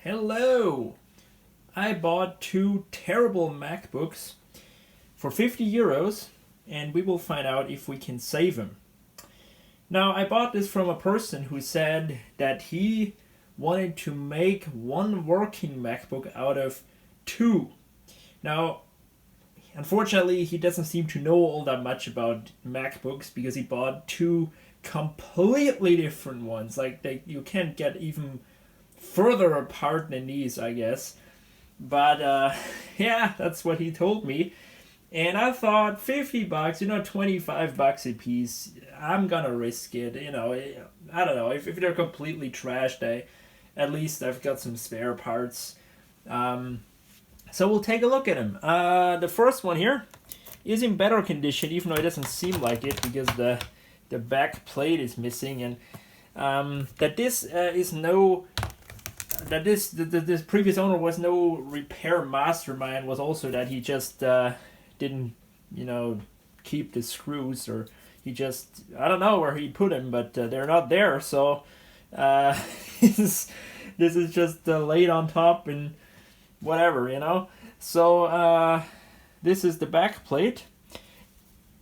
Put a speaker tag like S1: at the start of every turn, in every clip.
S1: Hello! I bought two terrible MacBooks for 50 euros and we will find out if we can save them. Now, I bought this from a person who said that he wanted to make one working MacBook out of two. Now, unfortunately, he doesn't seem to know all that much about MacBooks because he bought two completely different ones. You can't get even further apart than these, I guess. But yeah, that's what he told me. And I thought 50 bucks, 25 bucks a piece, I'm gonna risk it. I don't know. If they're completely trashed, at least I've got some spare parts. So we'll take a look at them. The first one here is in better condition, even though it doesn't seem like it because the back plate is missing. And this previous owner was no repair mastermind, was also that he just didn't keep the screws, or he just, I don't know where he put them, but they're not there. So this is just laid on top and whatever. So this is the back plate,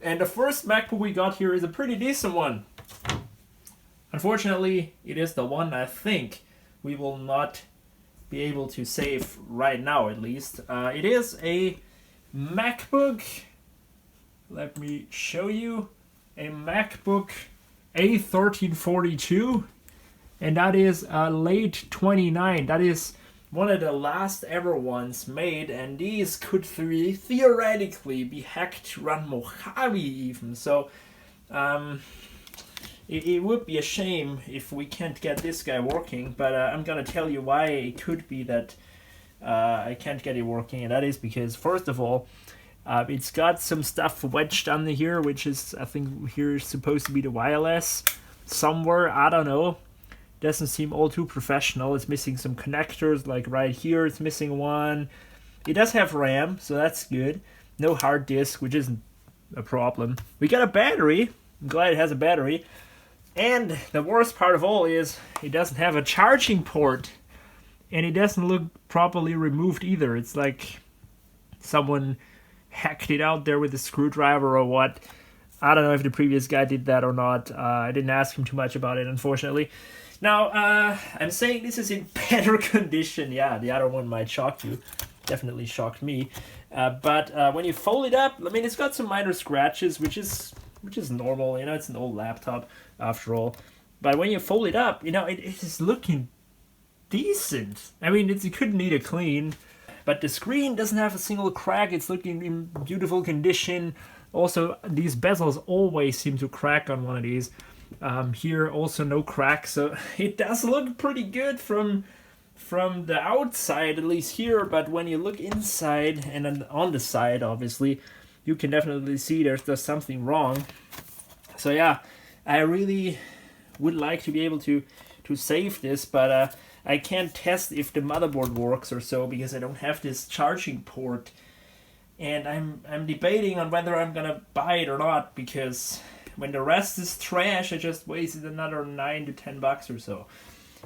S1: and the first MacBook we got here is a pretty decent one. Unfortunately, it is the one I think we will not be able to save right now, at least. It is a MacBook. Let me show you. A MacBook A1342, and that is late 29. That is one of the last ever ones made, and these could theoretically be hacked to run Mojave even. So it would be a shame if we can't get this guy working, but I'm gonna tell you why it could be that I can't get it working, and that is because, first of all, it's got some stuff wedged under here, which is, I think, here is supposed to be the wireless somewhere. I don't know. Doesn't seem all too professional. It's missing some connectors, like right here. It's missing one. It does have RAM, so that's good. No hard disk, which isn't a problem. We got a battery. I'm glad it has a battery. And the worst part of all is it doesn't have a charging port, and it doesn't look properly removed either. It's like someone hacked it out there with a screwdriver or what. I don't know if the previous guy did that or not. I didn't ask him too much about it, unfortunately. Now, I'm saying this is in better condition. Yeah, the other one might shock you. Definitely shocked me. But when you fold it up, I mean, it's got some minor scratches, which is normal. It's an old laptop after all. But when you fold it up, it is looking decent. I mean, it could need a clean. But the screen doesn't have a single crack. It's looking in beautiful condition. Also, these bezels always seem to crack on one of these. Here also no crack, so it does look pretty good from the outside, at least here. But when you look inside and then on the side, obviously, you can definitely see there's something wrong. So yeah, I really would like to be able to save this, but I can't test if the motherboard works or so because I don't have this charging port, and I'm debating on whether I'm gonna buy it or not, because when the rest is trash, I just wasted another 9 to 10 bucks or so.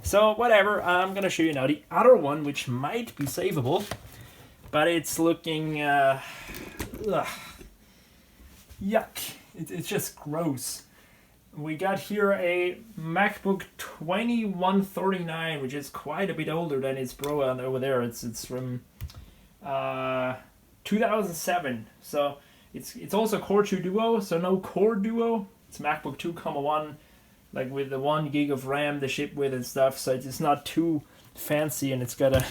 S1: So whatever, I'm gonna show you now the other one, which might be savable, but it's looking yuck. It's just gross. We got here a MacBook 2139, which is quite a bit older than its Pro over there. It's from 2007. So it's also Core 2 Duo, so no Core Duo. It's MacBook 2,1, like with the 1 gig of RAM they ship with and stuff. So it's not too fancy, and it's got a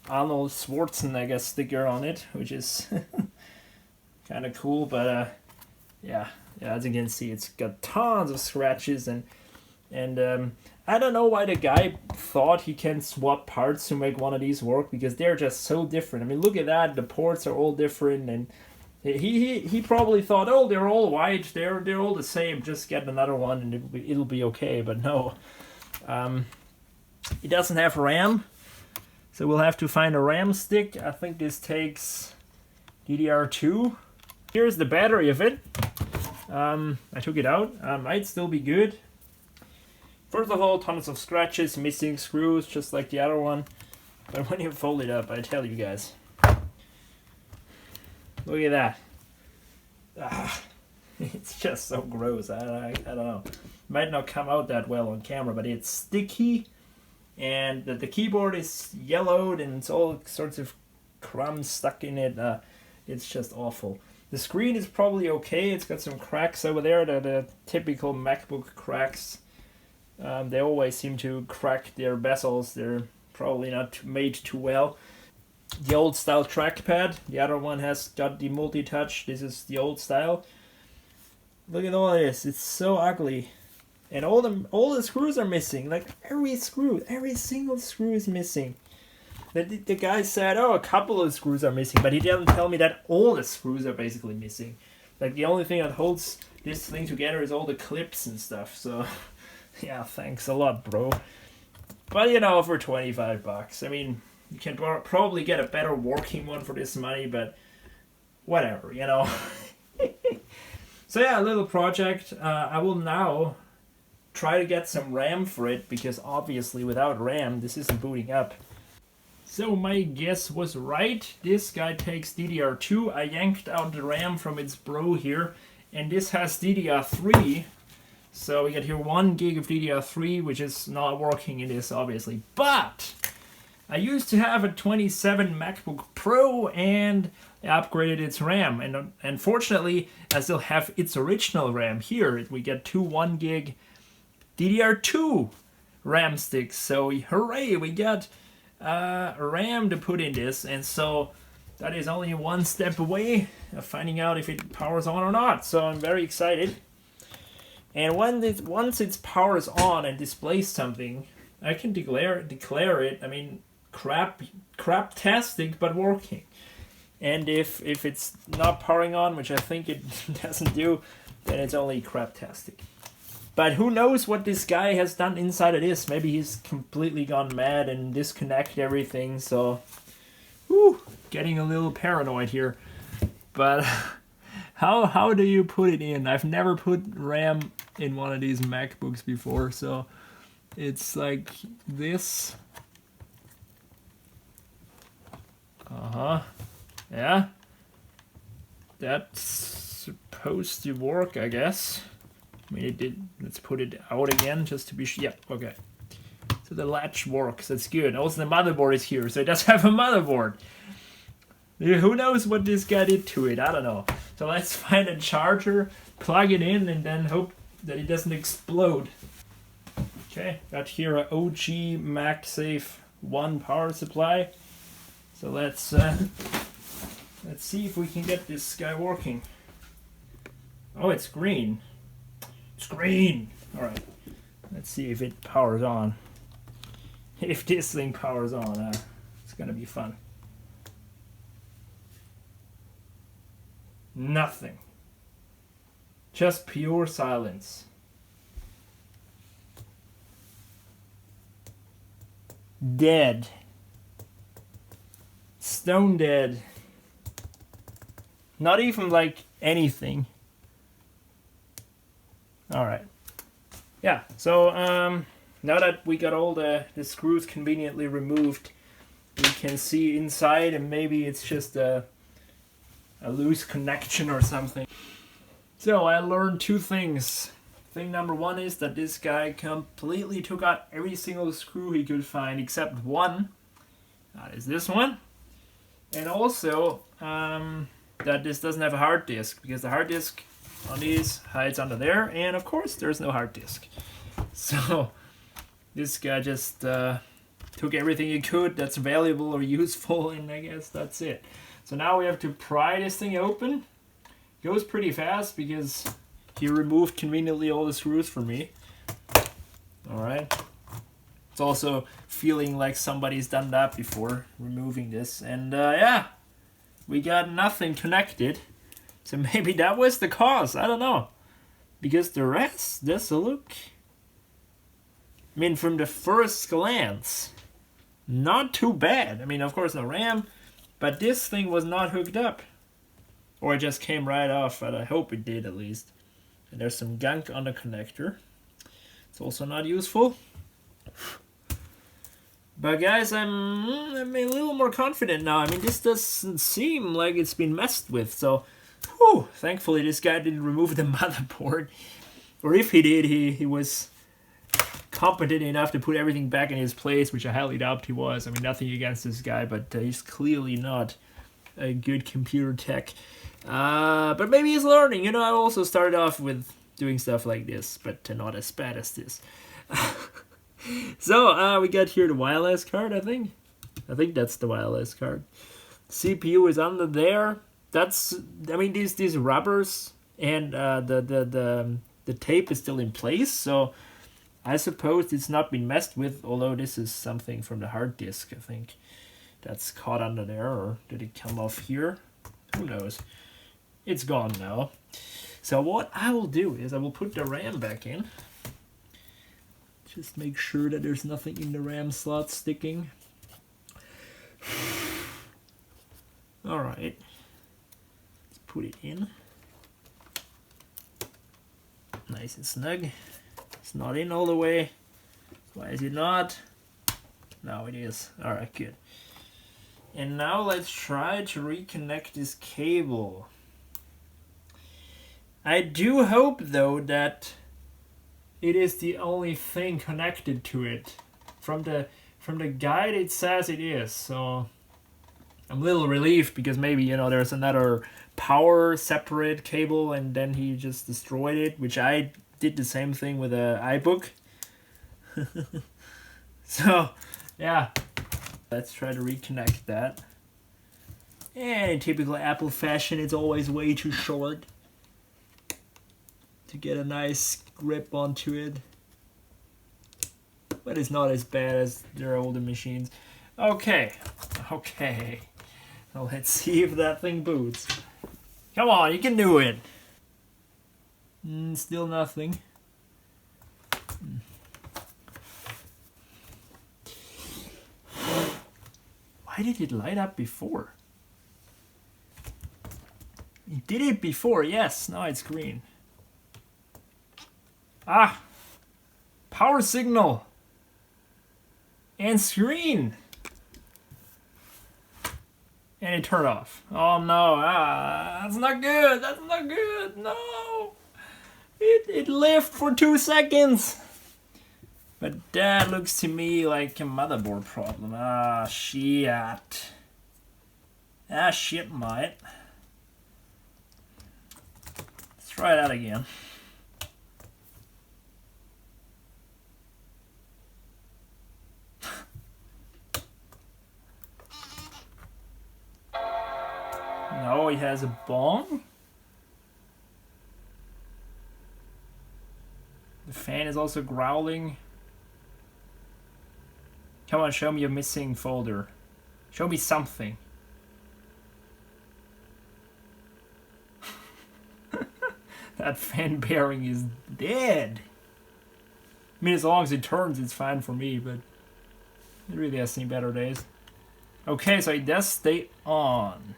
S1: Arnold Schwarzenegger sticker on it, which is kind of cool. But yeah, as you can see, it's got tons of scratches, and I don't know why the guy thought he can swap parts to make one of these work, because they're just so different. I mean, look at that. The ports are all different, and he probably thought, oh, they're all white, they're all the same, just get another one and it'll be okay. But no, it doesn't have RAM, so we'll have to find a RAM stick. I think this takes DDR2. Here's the battery of it. I took it out. Might still be good. First of all, tons of scratches, missing screws, just like the other one. But when you fold it up, I tell you guys. Look at that. Ah, it's just so gross. I don't know. Might not come out that well on camera, but it's sticky. And the keyboard is yellowed and it's all sorts of crumbs stuck in it. It's just awful. The screen is probably okay. It's got some cracks over there, the typical MacBook cracks. They always seem to crack their bezels. They're probably not made too well. The old style trackpad. The other one has got the multi-touch. This is the old style. Look at all this. It's so ugly. And all the screws are missing. Like every single screw is missing. The guy said, oh, a couple of screws are missing, but he didn't tell me that all the screws are basically missing. Like the only thing that holds this thing together is all the clips and stuff. So, yeah, thanks a lot, bro. But you know, for $25, I mean, you can probably get a better working one for this money, but whatever, you know. So yeah, a little project. I will now try to get some RAM for it, because obviously without RAM, this isn't booting up. So my guess was right. This guy takes DDR2. I yanked out the RAM from its bro here, and this has DDR3. So we got here 1 gig of DDR3, which is not working in this, obviously. But I used to have a 27 MacBook Pro, and I upgraded its RAM. And unfortunately, I still have its original RAM here. We get 2 1 gig DDR2 RAM sticks. So hooray, we got RAM to put in this, and so that is only one step away of finding out if it powers on or not. So I'm very excited. And once it powers on and displays something, I can declare it. I mean, crap-tastic, but working. And if it's not powering on, which I think it doesn't do, then it's only crap-tastic. But who knows what this guy has done inside of this? Maybe he's completely gone mad and disconnected everything. So, getting a little paranoid here. But how do you put it in? I've never put RAM in one of these MacBooks before, so it's like this. Yeah. That's supposed to work, I guess. I mean, it did. Let's put it out again just to be sure. Yeah, okay. So the latch works. That's good. Also, the motherboard is here, so it does have a motherboard. Who knows what this guy did to it? I don't know. So let's find a charger, plug it in, and then hope that it doesn't explode. Okay, got here a OG MagSafe 1 power supply. So let's see if we can get this guy working. Oh, it's green. It's green. All right. Let's see if it powers on. If this thing powers on, it's gonna be fun. Nothing. Just pure silence. Dead. Stone dead. Not even like anything. Alright. Yeah, so now that we got all the screws conveniently removed, we can see inside, and maybe it's just a loose connection or something. So I learned 2 things. Thing number 1 is that this guy completely took out every single screw he could find except one. That is this one. And also that this doesn't have a hard disk, because the hard disk on these hides under there, and of course there's no hard disk. So this guy just took everything he could that's valuable or useful, and I guess that's it. So now we have to pry this thing open. It goes pretty fast because he removed conveniently all the screws for me. Alright. It's also feeling like somebody's done that before, removing this. And yeah, we got nothing connected. So maybe that was the cause. I don't know. Because the rest doesn't look... I mean, from the first glance, not too bad. I mean, of course, no RAM. But this thing was not hooked up. Or it just came right off, but I hope it did at least. And there's some gunk on the connector. It's also not useful. But guys, I'm a little more confident now. I mean, this doesn't seem like it's been messed with. So, whew, thankfully this guy didn't remove the motherboard. Or if he did, he was competent enough to put everything back in his place, which I highly doubt he was. I mean, nothing against this guy, but he's clearly not a good computer tech. But maybe he's learning. You know, I also started off with doing stuff like this, but not as bad as this. So, we got here the wireless card, I think. I think that's the wireless card. CPU is under there. That's, I mean, these rubbers and the tape is still in place, so I suppose it's not been messed with, although this is something from the hard disk, I think. That's caught under there, or did it come off here? Who knows? It's gone now. So what I will do is I will put the RAM back in. Just make sure that there's nothing in the RAM slot sticking. Alright. Let's put it in. Nice and snug. It's not in all the way. Why is it not? Now it is. Alright, good. And now let's try to reconnect this cable. I do hope though that it is the only thing connected to it. From the guide it says it is, so I'm a little relieved because maybe, you know, there's another power separate cable and then he just destroyed it, which I did the same thing with a iBook. So yeah, let's try to reconnect that. And in typical Apple fashion, it's always way too short to get a nice grip onto it. But it's not as bad as their older machines. Okay. Well, let's see if that thing boots. Come on, you can do it. Still nothing. Why did it light up before? It did it before, yes. Now it's green. Ah! Power signal! And screen! And it turned off. Oh no, that's not good, that's not good, no! It lived for 2 seconds! But that looks to me like a motherboard problem. Ah, shit. Ah, shit, mate. Let's try that again. No, he has a bong. The fan is also growling. Come on, show me a missing folder. Show me something. That fan bearing is dead. I mean, as long as it turns, it's fine for me, but it really has seen better days. Okay, so it does stay on.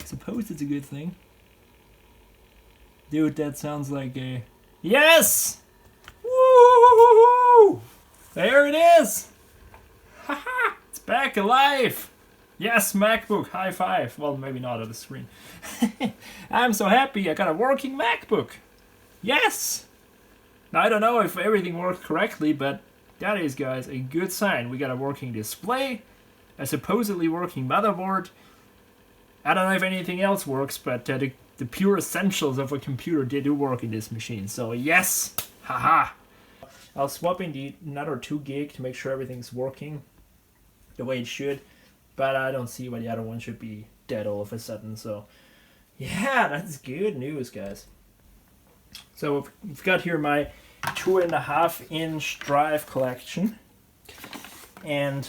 S1: I suppose it's a good thing. Dude, that sounds like a... Yes! Woo! There it is! Haha! It's back alive! Yes, MacBook, high five. Well, maybe not on the screen. I'm so happy I got a working MacBook. Yes! Now, I don't know if everything worked correctly, but that is, guys, a good sign. We got a working display, a supposedly working motherboard. I don't know if anything else works, but the pure essentials of a computer do work in this machine. So, yes! Haha! I'll swap in the another 2 gig to make sure everything's working the way it should. But I don't see why the other one should be dead all of a sudden. So, yeah, that's good news, guys. So, we've got here my 2.5-inch drive collection. And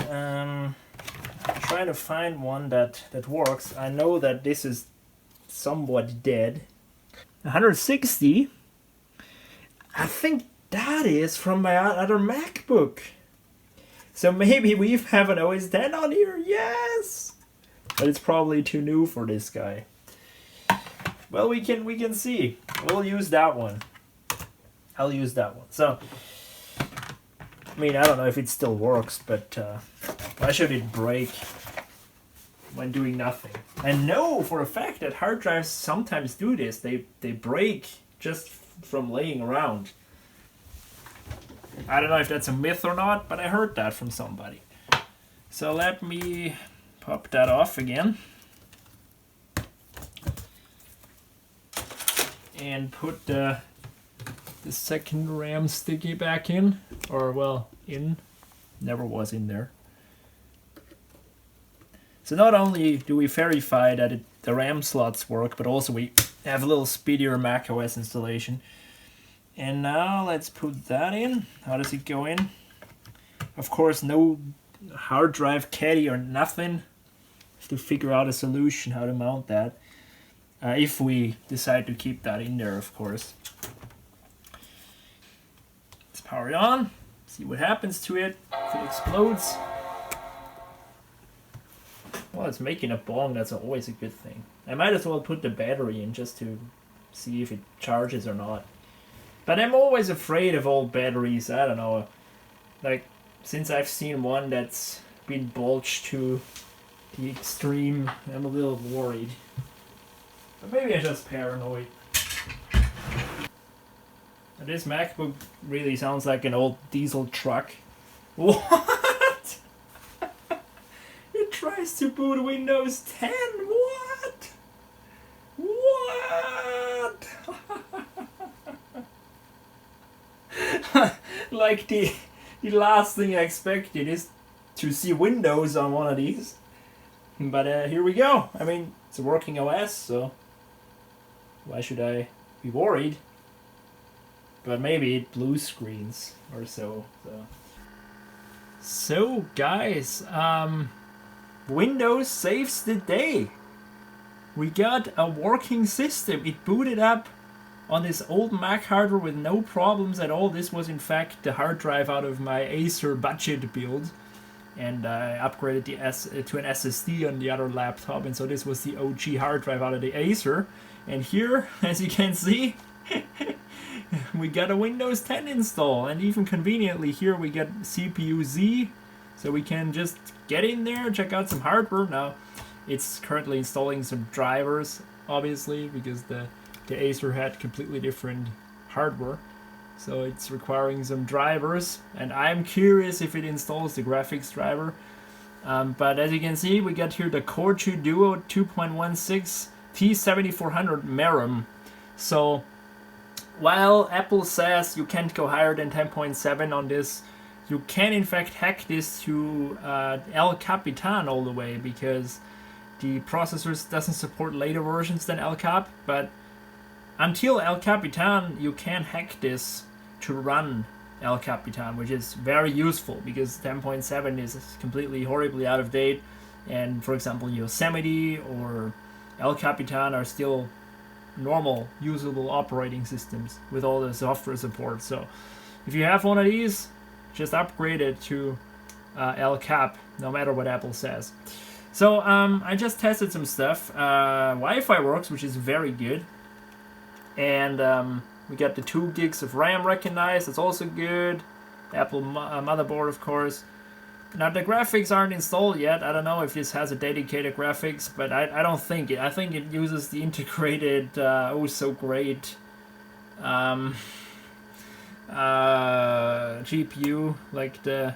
S1: trying to find one that works. I know that this is somewhat dead. 160. I think that is from my other MacBook. So maybe we have an OS X on here. Yes, but it's probably too new for this guy. Well, we can see. We'll use that one. I'll use that one. So I mean, I don't know if it still works, but why should it break when doing nothing? And know for a fact that hard drives sometimes do this. They break just from laying around. I don't know if that's a myth or not, but I heard that from somebody. So let me pop that off again. And put the second RAM sticky back in. Or, well, in. Never was in there. So not only do we verify that the RAM slots work, but also we have a little speedier macOS installation. And now let's put that in. How does it go in? Of course, no hard drive caddy or nothing. Have to figure out a solution how to mount that. If we decide to keep that in there, of course. Let's power it on. See what happens to it. If it explodes. Well, it's making a bong. That's always a good thing. I might as well put the battery in just to see if it charges or not. But I'm always afraid of old batteries. I don't know. Like, since I've seen one that's been bulged to the extreme, I'm a little worried. But maybe I'm just paranoid. This MacBook really sounds like an old diesel truck. What? It tries to boot Windows 10. What? What? Like the last thing I expected is to see Windows on one of these. But here we go. I mean, it's a working OS, so why should I be worried? But maybe it blue screens or so. So guys, Windows saves the day. We got a working system. It booted up on this old Mac hardware with no problems at all. This was in fact the hard drive out of my Acer budget build. And I upgraded to an SSD on the other laptop. And so this was the OG hard drive out of the Acer. And here, as you can see, we got a Windows 10 install. And even conveniently here we get CPU Z. So we can just get in there, check out some hardware. Now, it's currently installing some drivers, obviously, because the Acer had completely different hardware. So it's requiring some drivers. And I'm curious if it installs the graphics driver. But as you can see, we got here the Core 2 Duo 2.16 T7400 Merom. So while Apple says you can't go higher than 10.7 on this, you can in fact hack this to El Capitan all the way, because the processor doesn't support later versions than El Cap, but until El Capitan you can hack this to run El Capitan, which is very useful because 10.7 is completely horribly out of date, and for example Yosemite or El Capitan are still normal usable operating systems with all the software support. So if you have one of these, just upgrade it to El Cap, no matter what Apple says. So I just tested some stuff. Wi-Fi works, which is very good. And we got the 2 gigs of RAM recognized. That's also good. The Apple motherboard, of course. Now the graphics aren't installed yet. I don't know if this has a dedicated graphics, but I don't think it. I think it uses the integrated, oh so great GPU, like the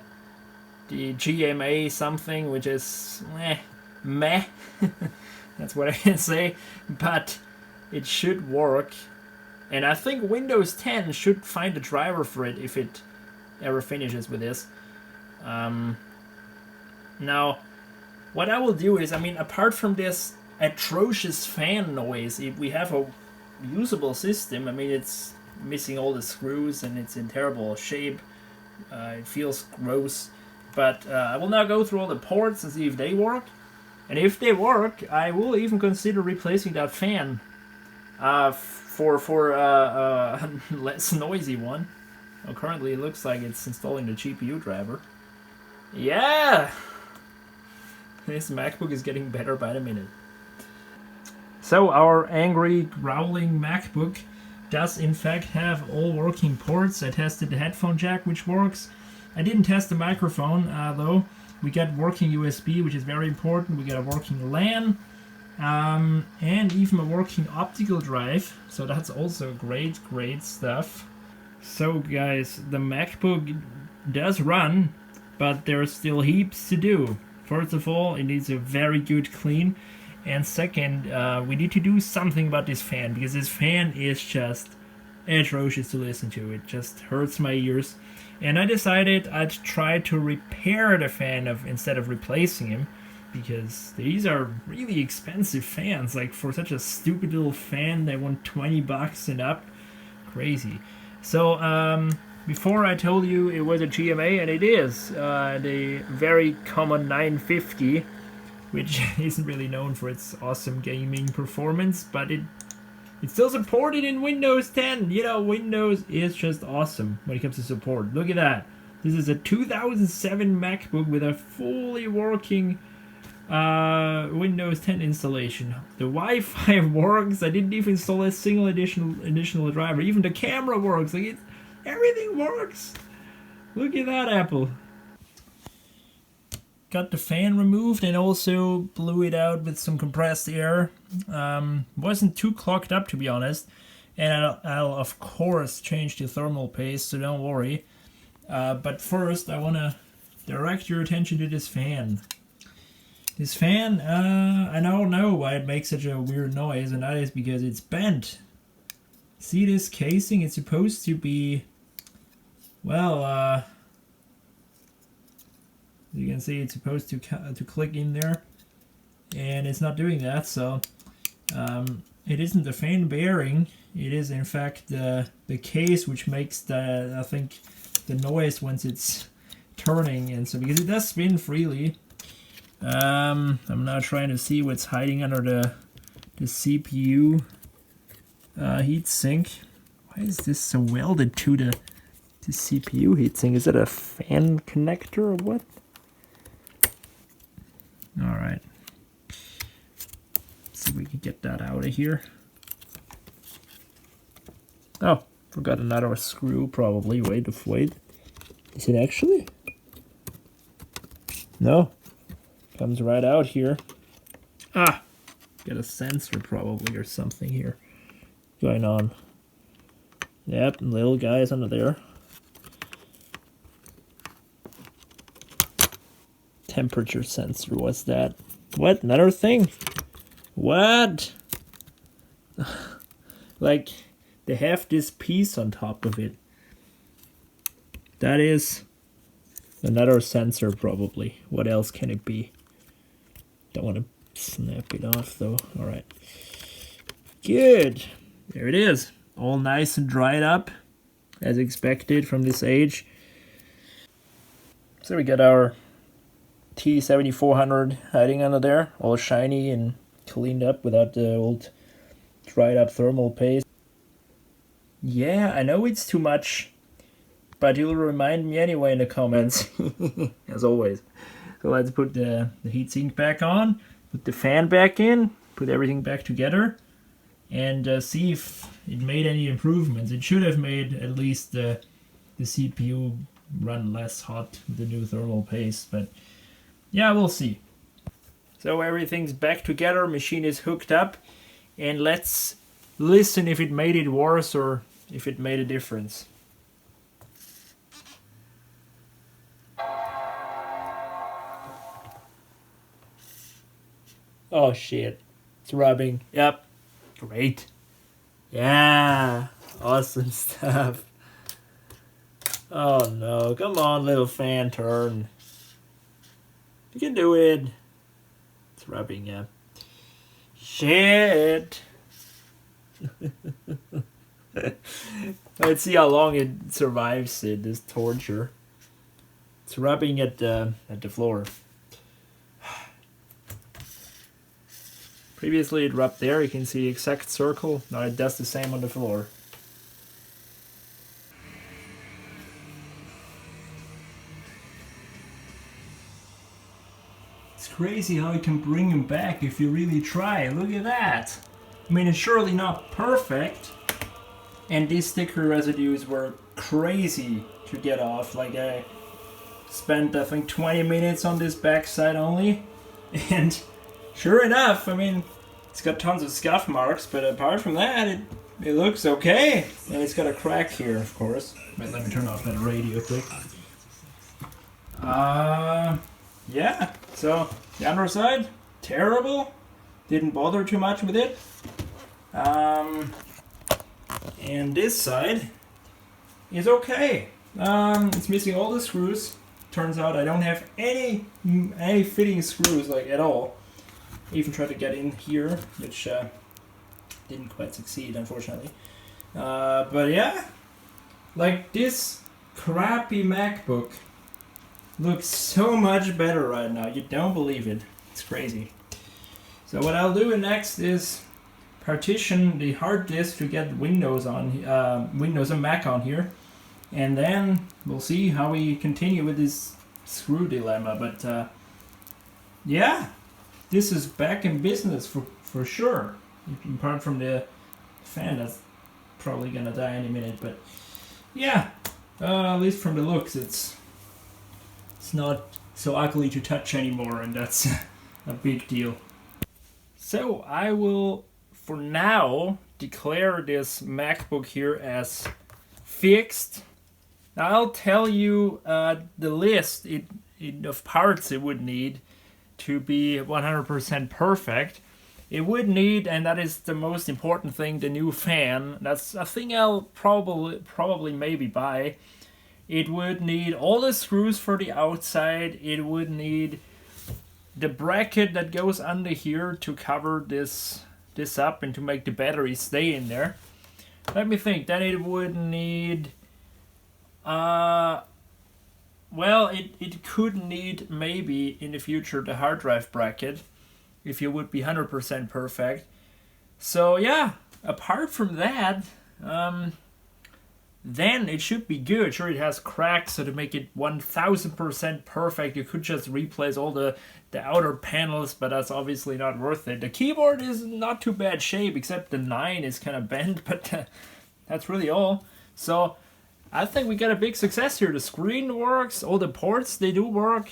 S1: GMA something, which is meh. That's what I can say. But it should work. And I think Windows 10 should find a driver for it if it ever finishes with this. Now, what I will do is, I mean, apart from this atrocious fan noise, if we have a usable system, I mean, it's missing all the screws and it's in terrible shape. It feels gross. But I will now go through all the ports and see if they work. And if they work, I will even consider replacing that fan for a less noisy one. Well, currently it looks like it's installing the GPU driver. Yeah! This MacBook is getting better by the minute. So our angry, growling MacBook does in fact have all working ports. I tested the headphone jack, which works. I didn't test the microphone though. We got working USB, which is very important. We got a working LAN, and even a working optical drive. So that's also great stuff. So guys, the MacBook does run, but there's still heaps to do. First of all, it needs a very good clean. And second, we need to do something about this fan, because this fan is just atrocious to listen to. It just hurts my ears. And I decided I'd try to repair the fan instead of replacing him, because these are really expensive fans. Like, for such a stupid little fan, they want $20 and up. Crazy. So, before I told you it was a GMA, and it is the very common 950, which isn't really known for its awesome gaming performance, but it's still supported in Windows 10. You know, Windows is just awesome when it comes to support. Look at that. This is a 2007 MacBook with a fully working Windows 10 installation. The Wi-Fi works. I didn't even install a single additional driver. Even the camera works. Like, everything works. Look at that, Apple. Got the fan removed and also blew it out with some compressed air. Wasn't too clogged up, to be honest. And I'll of course change the thermal paste, so don't worry. But first I want to direct your attention to this fan. This fan, I don't know why it makes such a weird noise, and that is because it's bent. See this casing? It's supposed to be, well, you can see it's supposed to click in there, and it's not doing that. So it isn't the fan bearing. It is in fact the case which makes the, I think, the noise once it's turning. And so because it does spin freely, I'm now trying to see what's hiding under the CPU heatsink. Why is this so welded to the CPU heatsink? Is it a fan connector or what? Alright. See if we can get that out of here. Oh, forgot another screw probably. Wait. Is it actually? No. Comes right out here. Ah! Got a sensor probably or something here going on. Yep, little guys under there. Temperature sensor, what's that? What? Another thing? What? Like, they have this piece on top of it. That is another sensor probably. What else can it be? Don't want to snap it off though. Alright. Good. There it is. All nice and dried up, as expected from this age. So we got our T7400 hiding under there, all shiny and cleaned up without the old dried up thermal paste. Yeah, I know it's too much, but you'll remind me anyway in the comments, as always. So let's put the heatsink back on, put the fan back in, put everything back together, and see if it made any improvements. It should have made at least the CPU run less hot with the new thermal paste, but yeah, we'll see. So everything's back together, machine is hooked up, and let's listen if it made it worse or if it made a difference. Oh shit, it's rubbing. Yep, great. Yeah, awesome stuff. Oh no, come on little fan, turn. You can do it. It's rubbing, yeah. Shit. Let's see how long it survives this torture. It's rubbing at the floor. Previously it rubbed there, you can see the exact circle. Now it does the same on the floor. It's crazy how you can bring them back if you really try. Look at that. I mean, it's surely not perfect. And these sticker residues were crazy to get off. Like, Spent I think 20 minutes on this back side only, and sure enough, I mean, it's got tons of scuff marks, but apart from that, it looks okay. And it's got a crack here, of course. Wait, let me turn off that radio quick. Yeah, so the underside, terrible. Didn't bother too much with it. And this side is okay. It's missing all the screws. Turns out I don't have any fitting screws like at all. Even tried to get in here, which didn't quite succeed, unfortunately. But yeah, like this crappy MacBook looks so much better right now. You don't believe it. It's crazy. So what I'll do next is partition the hard disk to get Windows on Windows and Mac on here, and then we'll see how we continue with this screw dilemma. But yeah, this is back in business for sure. Apart from the fan that's probably gonna die any minute, but yeah, at least from the looks, it's not so ugly to touch anymore, and that's a big deal. So I will, for now, declare this MacBook here as fixed. Now I'll tell you the list of parts it would need to be 100% perfect. It would need, and that is the most important thing, the new fan. That's a thing I'll probably maybe buy. It would need all the screws for the outside. It would need the bracket that goes under here to cover this up and to make the battery stay in there. Let me think. Then it would need well, it could need maybe in the future the hard drive bracket if you would be 100% perfect. So yeah, apart from that, then it should be good. Sure, it has cracks, so to make it 1000% perfect, you could just replace all the outer panels, but that's obviously not worth it. The keyboard is not too bad shape, except the 9 is kind of bent, but that's really all. So I think we got a big success here. The screen works, all the ports, they do work,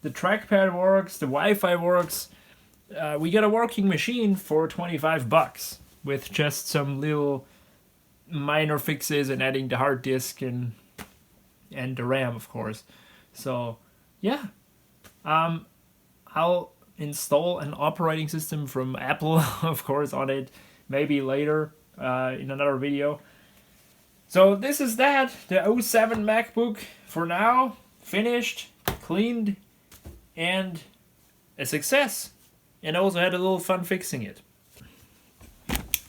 S1: the trackpad works, the Wi-Fi works. We got a working machine for $25 with just some little minor fixes and adding the hard disk and the RAM, of course. So yeah, I'll install an operating system from Apple, of course, on it maybe later in another video. So this is that, the 07 MacBook for now, finished, cleaned, and a success. And also had a little fun fixing it.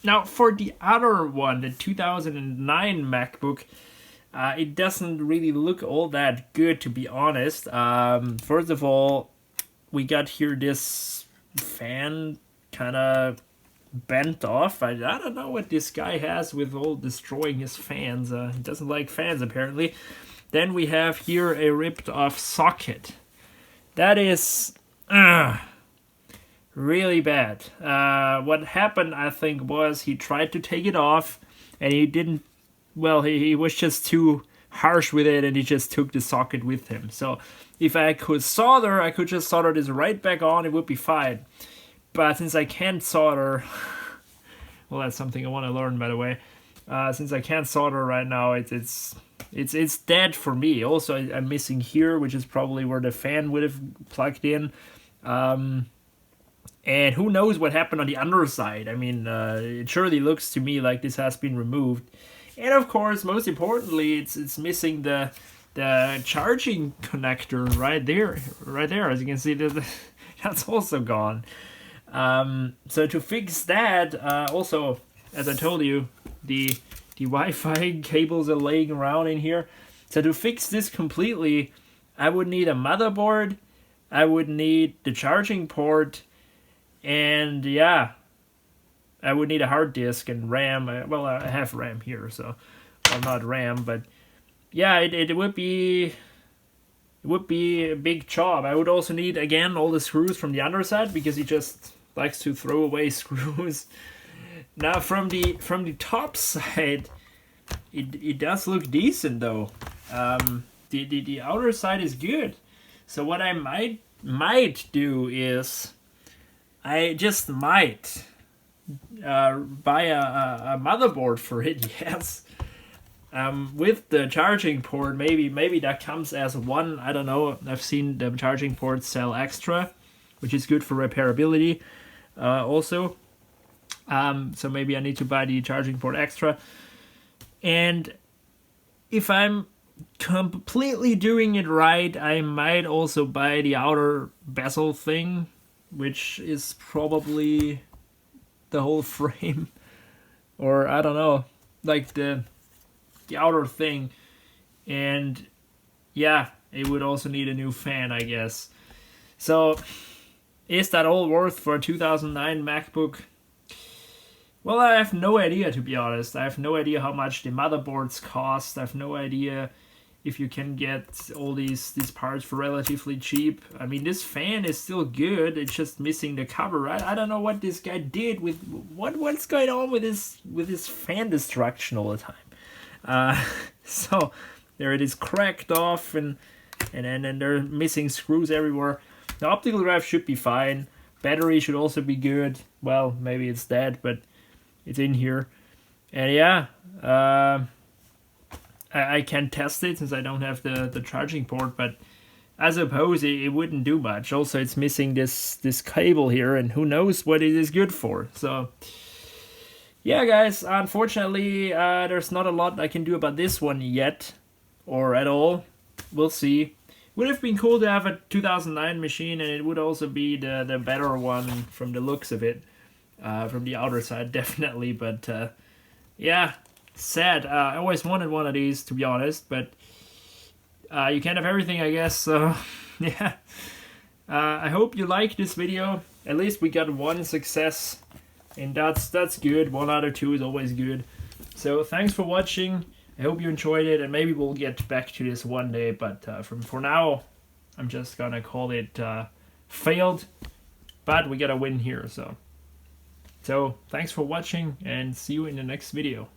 S1: Now for the other one, the 2009 MacBook, it doesn't really look all that good, to be honest. First of all, we got here this fan kind of bent off. I don't know what this guy has with all destroying his fans. He doesn't like fans apparently. Then we have here a ripped off socket. That is really bad. What happened, I think, was he tried to take it off and he didn't, well, he was just too harsh with it and he just took the socket with him. So if I could solder, I could just solder this right back on, it would be fine. But since I can't solder, well, that's something I want to learn, by the way. Since I can't solder right now, it's dead for me. Also, I'm missing here, which is probably where the fan would have plugged in. And who knows what happened on the underside. I mean, it surely looks to me like this has been removed. And of course, most importantly, it's missing the charging connector right there. As you can see, that's also gone. So to fix that, also, as I told you, the Wi-Fi cables are laying around in here. So to fix this completely, I would need a motherboard, I would need the charging port, and yeah, I would need a hard disk and RAM. Well, I have RAM here, so, well, not RAM, but yeah, it would be a big job. I would also need, again, all the screws from the underside, because he just likes to throw away screws. Now from the top side, it does look decent though. the outer side is good. So what I might do is I just might buy a motherboard for it. Yes. With the charging port, maybe that comes as one. I don't know. I've seen the charging ports sell extra, which is good for repairability. Also, so maybe I need to buy the charging port extra. And if I'm completely doing it right, I might also buy the outer bezel thing, which is probably the whole frame, or I don't know, like the outer thing. And yeah, it would also need a new fan, I guess. So is that all worth for a 2009 MacBook? Well, I have no idea, to be honest. I have no idea how much the motherboards cost. I have no idea if you can get all these parts for relatively cheap. I mean, this fan is still good. It's just missing the cover, right? I don't know what this guy did with what's going on with his fan destruction all the time. So there it is, cracked off, and they're missing screws everywhere. The optical drive should be fine. Battery should also be good. Well, maybe it's dead, but it's in here. And yeah, I can't test it since I don't have the charging port, but I suppose it wouldn't do much. Also, it's missing this cable here, and who knows what it is good for. So yeah, guys, unfortunately, there's not a lot I can do about this one yet, or at all. We'll see. Would have been cool to have a 2009 machine, and it would also be the better one from the looks of it, from the outer side, definitely. But yeah, sad. I always wanted one of these, to be honest, but you can't have everything, I guess. So yeah, I hope you like this video. At least we got one success, and that's good. 1 out of 2 is always good. So thanks for watching. I hope you enjoyed it, and maybe we'll get back to this one day, but for now, I'm just gonna call it failed, but we got a win here. So thanks for watching, and see you in the next video.